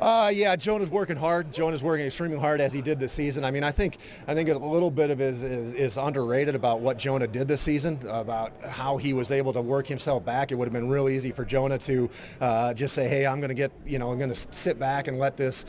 Yeah, Jonah's working hard. Jonah's working extremely hard as he did this season. I mean, I think a little bit of is underrated about what Jonah did this season, about how he was able to work himself back. It would have been real easy for Jonah to just say, "Hey, I'm going to I'm going to sit back and let this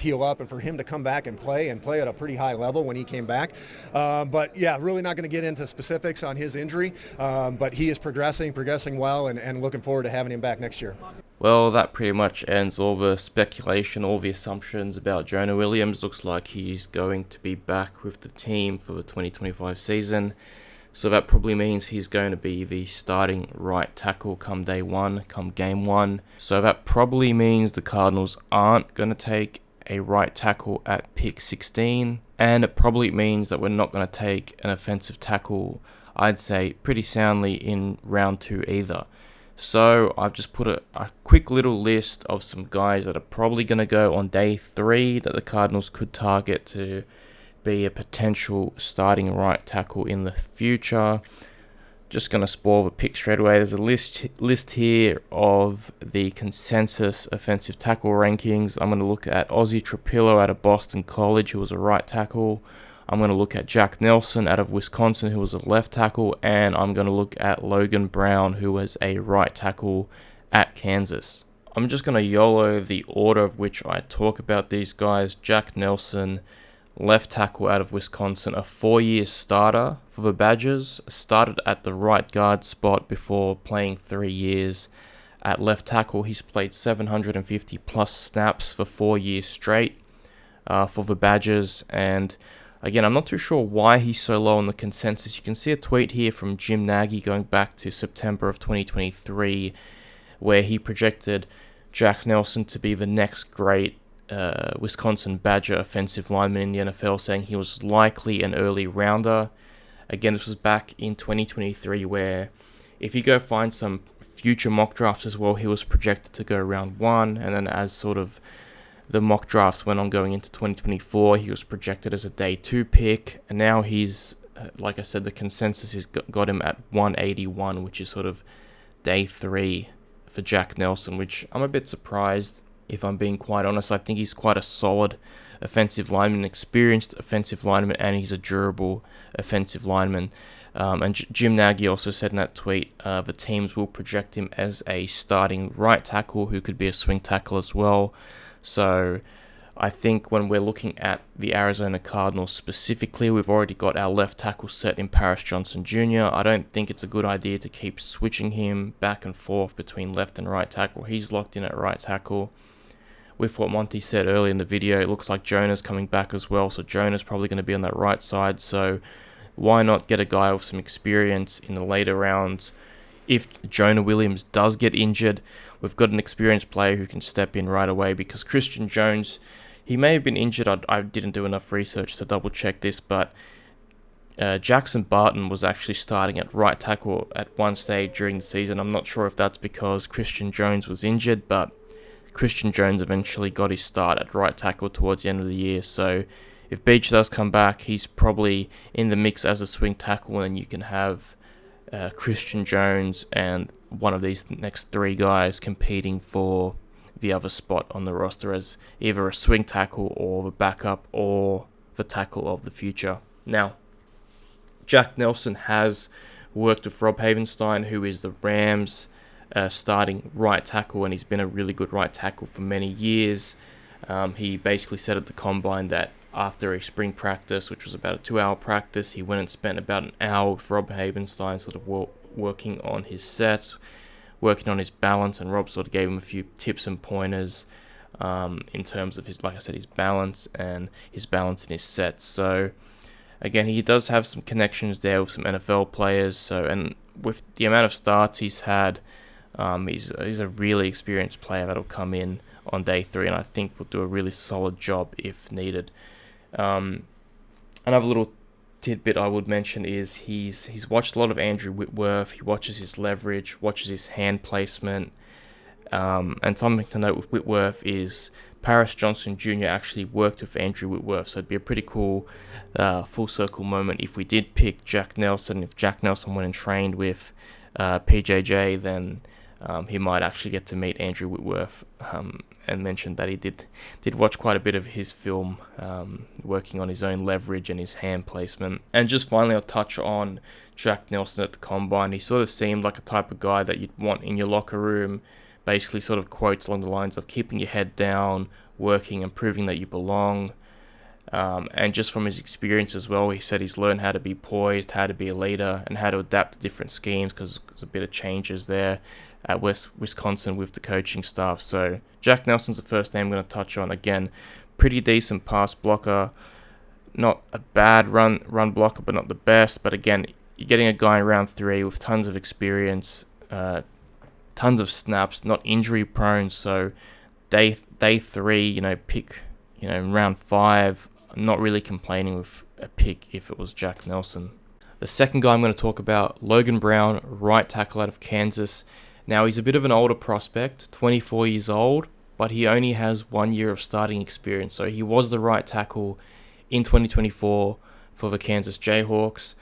heal up," and for him to come back and play at a pretty high level when he came back. But yeah, really not going to get into specifics on his injury, but he is progressing well, and looking forward to having him back next year. Well, that pretty much ends all the speculation, all the assumptions about Jonah Williams. Looks like he's going to be back with the team for the 2025 season. So that probably means he's going to be the starting right tackle come day one, come game one. So that probably means the Cardinals aren't going to take a right tackle at pick 16. And it probably means that we're not going to take an offensive tackle, I'd say, pretty soundly in round 2 either. So I've just put a quick little list of some guys that are probably going to go on day 3 that the Cardinals could target to be a potential starting right tackle in the future. Just going to spoil the pick straight away. There's a list here of the consensus offensive tackle rankings. I'm going to look at Ozzy Trapilo out of Boston College, who was a right tackle. I'm going to look at Jack Nelson out of Wisconsin, who was a left tackle, and I'm going to look at Logan Brown, who was a right tackle at Kansas. I'm just going to YOLO the order of which I talk about these guys. Jack Nelson, left tackle out of Wisconsin, a 4-year starter for the Badgers, started at the right guard spot before playing 3 years at left tackle. He's played 750 plus snaps for 4 years straight for the Badgers, and again, I'm not too sure why he's so low on the consensus. You can see a tweet here from Jim Nagy going back to September of 2023, where he projected Jack Nelson to be the next great Wisconsin Badger offensive lineman in the NFL, saying he was likely an early rounder. Again, this was back in 2023, where if you go find some future mock drafts as well, he was projected to go round 1, and then as sort of the mock drafts went on going into 2024, he was projected as a day 2 pick, and now he's, like I said, the consensus has got him at 181, which is sort of day 3 for Jack Nelson, which I'm a bit surprised, if I'm being quite honest. I think he's quite a solid offensive lineman, experienced offensive lineman, and he's a durable offensive lineman. And Jim Nagy also said in that tweet, the teams will project him as a starting right tackle who could be a swing tackle as well. So I think when we're looking at the Arizona Cardinals specifically, we've already got our left tackle set in Paris Johnson Jr. I don't think it's a good idea to keep switching him back and forth between left and right tackle. He's locked in at right tackle. With what Monty said earlier in the video, it looks like Jonah's coming back as well, so Jonah's probably going to be on that right side. So why not get a guy with some experience in the later rounds? If Jonah Williams does get injured, we've got an experienced player who can step in right away, because Christian Jones, he may have been injured. I didn't do enough research to double check this, but Jackson Barton was actually starting at right tackle at one stage during the season. I'm not sure if that's because Christian Jones was injured, but Christian Jones eventually got his start at right tackle towards the end of the year. So if Beach does come back, he's probably in the mix as a swing tackle, and you can have Christian Jones and one of these next 3 guys competing for the other spot on the roster as either a swing tackle or the backup or the tackle of the future. Now, Jack Nelson has worked with Rob Havenstein, who is the Rams' starting right tackle, and he's been a really good right tackle for many years. He basically said at the Combine that after a spring practice, which was about a 2-hour practice, he went and spent about an hour with Rob Havenstein sort of working on his sets, working on his balance, and Rob sort of gave him a few tips and pointers in terms of his, like I said, his balance and his balance in his sets. So again, he does have some connections there with some NFL players. So, and with the amount of starts he's had, he's a really experienced player that'll come in on day 3, and I think will do a really solid job if needed. Another little tidbit I would mention is he's watched a lot of Andrew Whitworth. He watches his leverage, watches his hand placement, and something to note with Whitworth is Paris Johnson Jr. actually worked with Andrew Whitworth, so it'd be a pretty cool full circle moment if we did pick Jack Nelson. If Jack Nelson went and trained with PJJ, then he might actually get to meet Andrew Whitworth, and mentioned that he did watch quite a bit of his film, working on his own leverage and his hand placement. And just finally, I'll touch on Jack Nelson at the Combine. He sort of seemed like a type of guy that you'd want in your locker room, basically sort of quotes along the lines of keeping your head down, working and proving that you belong. And just from his experience as well, he said he's learned how to be poised, how to be a leader, and how to adapt to different schemes, because there's a bit of changes there at Wisconsin with the coaching staff. So Jack Nelson's the first name I'm going to touch on. Again, pretty decent pass blocker, not a bad run blocker, but not the best. But again, you're getting a guy in round 3 with tons of experience, tons of snaps, not injury prone. So day 3, pick, in round 5. I'm not really complaining with a pick if it was Jack Nelson. The second guy I'm going to talk about, Logan Brown, right tackle out of Kansas. Now, he's a bit of an older prospect, 24 years old, but he only has 1 year of starting experience. So he was the right tackle in 2024 for the Kansas Jayhawks.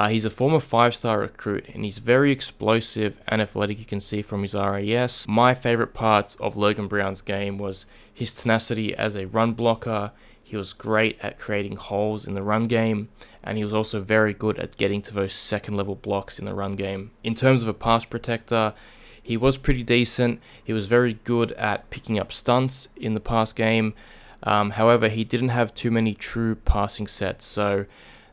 He's a former 5-star recruit, and he's very explosive and athletic, you can see from his RAS. My favorite parts of Logan Brown's game was his tenacity as a run blocker. He was great at creating holes in the run game, and he was also very good at getting to those second-level blocks in the run game. In terms of a pass protector, he was pretty decent. He was very good at picking up stunts in the pass game. However, he didn't have too many true passing sets, so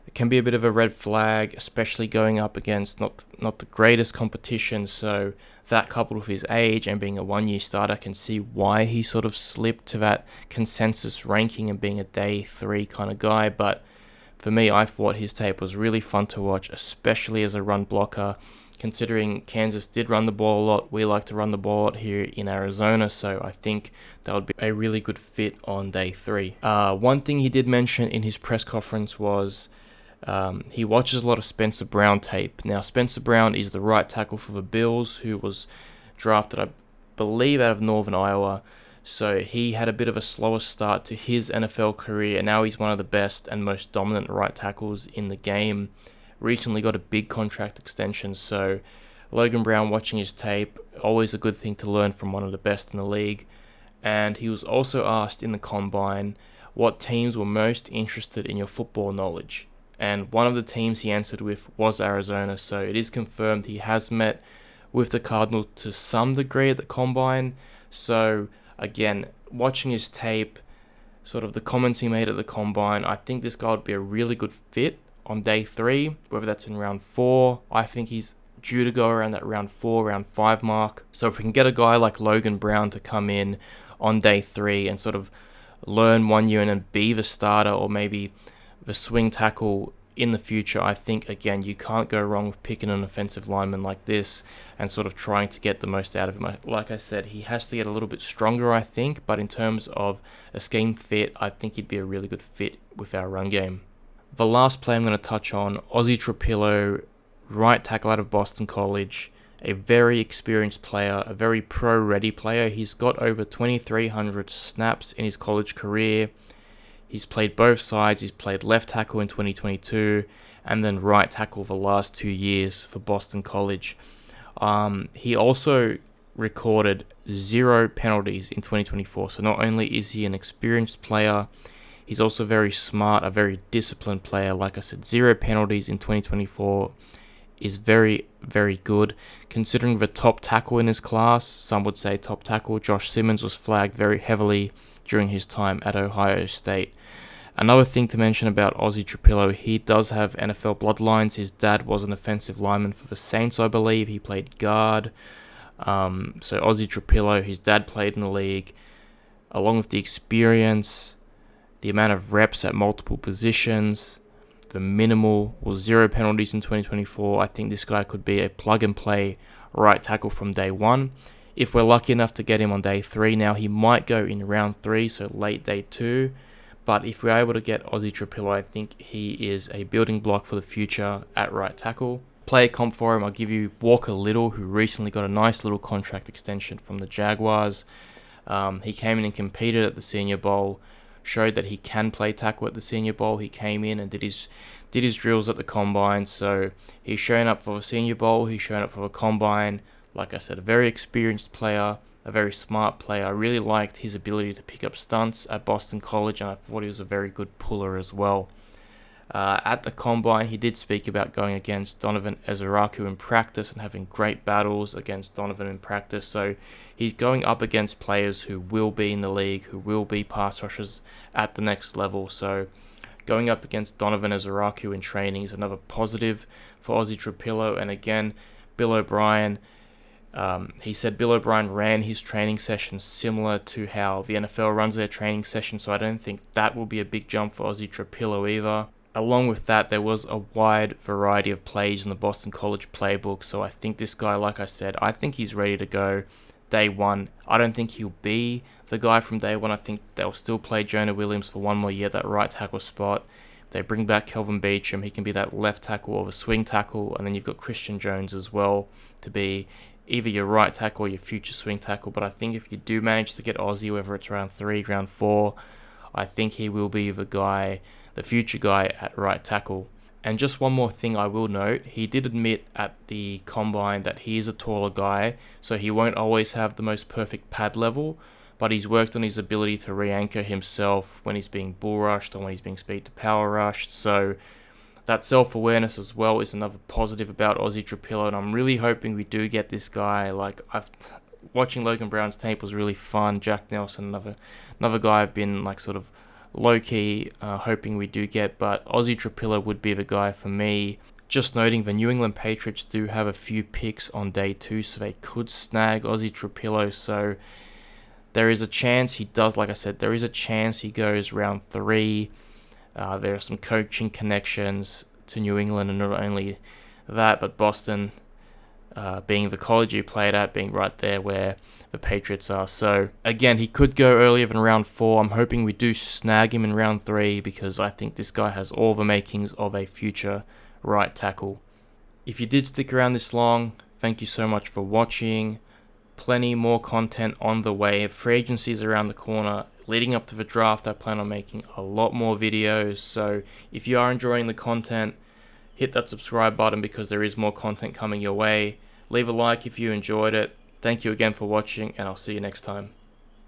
it can be a bit of a red flag, especially going up against not the greatest competition. So that, coupled with his age and being a 1-year starter, I can see why he sort of slipped to that consensus ranking and being a day 3 kind of guy. But for me, I thought his tape was really fun to watch, especially as a run blocker. Considering Kansas did run the ball a lot, we like to run the ball a lot here in Arizona, so I think that would be a really good fit on day 3. One thing he did mention in his press conference was he watches a lot of Spencer Brown tape. Now, Spencer Brown is the right tackle for the Bills, who was drafted, I believe, out of Northern Iowa. So he had a bit of a slower start to his NFL career, and now he's one of the best and most dominant right tackles in the game. Recently got a big contract extension, so Logan Brown, watching his tape, always a good thing to learn from one of the best in the league. And he was also asked in the Combine what teams were most interested in your football knowledge. And one of the teams he answered with was Arizona, so it is confirmed he has met with the Cardinals to some degree at the Combine. So again, watching his tape, sort of the comments he made at the Combine, I think this guy would be a really good fit on day 3, whether that's in round 4. I think he's due to go around that round 4, round 5 mark. So if we can get a guy like Logan Brown to come in on day 3 and sort of learn 1 year and then be the starter or maybe the swing tackle in the future, I think, again, you can't go wrong with picking an offensive lineman like this and sort of trying to get the most out of him. Like I said, he has to get a little bit stronger, I think, but in terms of a scheme fit, I think he'd be a really good fit with our run game. The last player I'm going to touch on, Ozzy Trapilo, right tackle out of Boston College, a very experienced player, a very pro-ready player. He's got over 2,300 snaps in his college career. He's played both sides. He's played left tackle in 2022 and then right tackle the last 2 years for Boston College. He also recorded 0 penalties in 2024. So not only is he an experienced player, he's also very smart, a very disciplined player. Like I said, 0 penalties in 2024 is very, very good. Considering the top tackle in his class, some would say top tackle, Josh Simmons, was flagged very heavily during his time at Ohio State. Another thing to mention about Ozzy Trapilo, he does have NFL bloodlines. His dad was an offensive lineman for the Saints, I believe. He played guard. So Ozzy Trapilo, his dad played in the league. Along with the experience, the amount of reps at multiple positions, the minimal was 0 penalties in 2024. I think this guy could be a plug-and-play right tackle from day 1. If we're lucky enough to get him on day 3, now he might go in round 3, so late day 2. But if we're able to get Ozzy Trapilo, I think he is a building block for the future at right tackle. Player comp for him, I'll give you Walker Little, who recently got a nice little contract extension from the Jaguars. He came in and competed at the Senior Bowl, showed that he can play tackle at the Senior Bowl. He came in and did his drills at the Combine, so he's shown up for the Senior Bowl, he's shown up for the Combine, Like I said, a very experienced player, a very smart player. I really liked his ability to pick up stunts at Boston College, and I thought he was a very good puller as well. At the Combine, he did speak about going against Donovan Ezeraku in practice and having great battles against Donovan in practice. So he's going up against players who will be in the league, who will be pass rushers at the next level. So going up against Donovan Ezeraku in training is another positive for Ozzy Trapilo. And again, Bill O'Brien, he said Bill O'Brien ran his training sessions similar to how the NFL runs their training sessions. So I don't think that will be a big jump for Ozzy Trapilo either. Along with that, there was a wide variety of plays in the Boston College playbook. So I think this guy, like I said, I think he's ready to go day one. I don't think he'll be the guy from day one. I think they'll still play Jonah Williams for one more year, that right tackle spot. If they bring back Kelvin Beachum, he can be that left tackle or a swing tackle. And then you've got Christian Jones as well to be either your right tackle or your future swing tackle. But I think if you do manage to get Ozzy, whether it's round 3, round 4, I think he will be the future guy at right tackle. And just one more thing I will note, he did admit at the Combine that he is a taller guy, so he won't always have the most perfect pad level, but he's worked on his ability to re-anchor himself when he's being bull rushed or when he's being speed to power rushed. So that self-awareness as well is another positive about Ozzy Trapilo, and I'm really hoping we do get this guy. Watching Logan Brown's tape was really fun. Jack Nelson, another guy I've been sort of low-key hoping we do get, but Ozzy Trapilo would be the guy for me. Just noting, the New England Patriots do have a few picks on day 2, so they could snag Ozzy Trapilo, so there is a chance he does, like I said, there is a chance he goes round 3. There are some coaching connections to New England, and not only that, but Boston, being the college he played at, being right there where the Patriots are. So again, he could go earlier than round 4. I'm hoping we do snag him in round 3 because I think this guy has all the makings of a future right tackle. If you did stick around this long, thank you so much for watching. Plenty more content on the way. Free agency is around the corner. Leading up to the draft, I plan on making a lot more videos. So if you are enjoying the content, hit that subscribe button because there is more content coming your way. Leave a like if you enjoyed it. Thank you again for watching, and I'll see you next time.